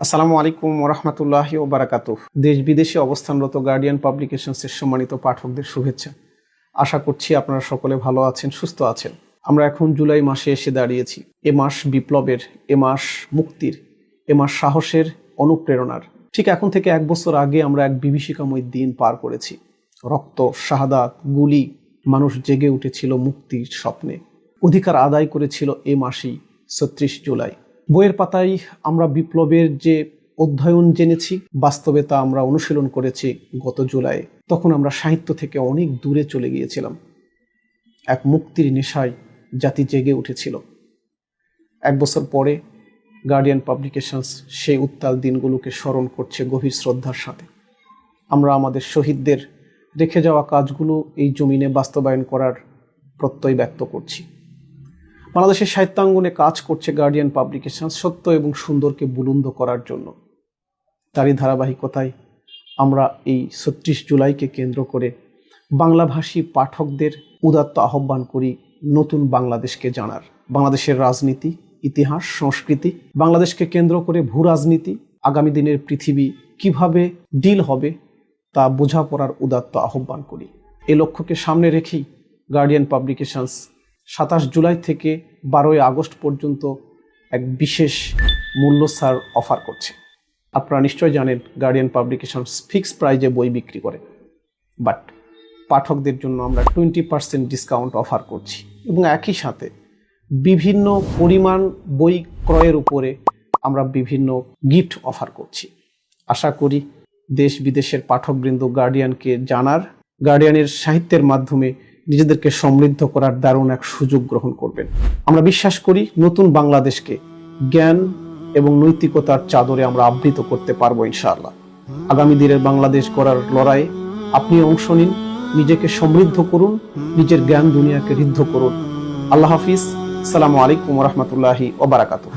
আসসালামু আলাইকুম ওরহমতুল্লাহি ওবারাকাতুহ। দেশ বিদেশে অবস্থানরত গার্ডিয়ান পাবলিকেশনসের সম্মানিত পাঠকদের শুভেচ্ছা। আশা করছি আপনারা সকলে ভালো আছেন, সুস্থ আছেন। আমরা এখন জুলাই মাসে এসে দাঁড়িয়েছি। এ মাস বিপ্লবের, এ মাস মুক্তির, এ মাস সাহসের, অনুপ্রেরণার। ঠিক এখন থেকে 1 বছর আগে আমরা এক বিভীষিকাময় দিন পার করেছি। রক্ত, শাহাদাত, গুলি, মানুষ জেগে উঠেছিল মুক্তির স্বপ্নে। অধিকার আদায় করেছিল এ মাসেই ৩৬ জুলাই। বইয়ের পাতায় আমরা বিপ্লবের যে অধ্যয়ন জেনেছি, বাস্তবে তা আমরা অনুশীলন করেছি গত জুলাইয়ে। তখন আমরা সাহিত্য থেকে অনেক দূরে চলে গিয়েছিলাম। এক মুক্তির নেশায় জাতি জেগে উঠেছিল। 1 বছর পরে গার্ডিয়ান পাবলিকেশনস সেই উত্তাল দিনগুলোকে স্মরণ করছে গভীর শ্রদ্ধার সাথে। আমরা আমাদের শহীদদের রেখে যাওয়া কাজগুলো এই জমিনে বাস্তবায়ন করার প্রত্যয় ব্যক্ত করছি। বাংলাদেশের সাহিত্যাঙ্গনে কাজ করছে গার্ডিয়ান পাবলিকেশন সত্য এবং সুন্দরকে বুলন্দ করার জন্য। তারই ধারাবাহিকতায় আমরা এই ৩৬ জুলাইকে কেন্দ্র করে বাংলাভাষী পাঠকদের উদাত্ত আহ্বান করি নতুন বাংলাদেশকে জানার। বাংলাদেশের রাজনীতি, ইতিহাস, সংস্কৃতি, বাংলাদেশকে কেন্দ্র করে ভূ রাজনীতি, আগামী দিনের পৃথিবী কিভাবে ডিল হবে তা বোঝাপড়ার উদাত্ত আহ্বান করি। এই লক্ষ্যকে সামনে রেখেই গার্ডিয়ান পাবলিকেশনস ২৭ জুলাই থেকে ১২ই আগস্ট পর্যন্ত এক বিশেষ মূল্য ছাড় অফার করছে। আপনারা নিশ্চয় জানেন গার্ডিয়ান পাবলিকেশনস ফিক্সড প্রাইজে বই বিক্রি করে, বাট পাঠকদের জন্য আমরা 20% ডিসকাউন্ট অফার করছি এবং একই সাথে বিভিন্ন পরিমাণ বই ক্রয়ের উপরে আমরা বিভিন্ন গিফট অফার করছি। আশা করি দেশ বিদেশের পাঠকবৃন্দ গার্ডিয়ানকে জানার, গার্ডিয়ানের সাহিত্যের মাধ্যমে নিজেদেরকে সমৃদ্ধ করার দারুণ এক সুযোগ গ্রহণ করবেন। আমরা বিশ্বাস করি নতুন বাংলাদেশকে জ্ঞান এবং নৈতিকতার চাদরে আমরা আবৃত করতে পারবো ইনশাআল্লাহ। আগামী দিনের বাংলাদেশ গড়ার লড়াইয়ে আপনি অংশ নিন, নিজেকে সমৃদ্ধ করুন, নিজের জ্ঞান দুনিয়াকে ঋদ্ধ করুন। আল্লাহ হাফিজ। আসসালামু আলাইকুম ওয়া রাহমাতুল্লাহি ওয়া বারাকাতুহু।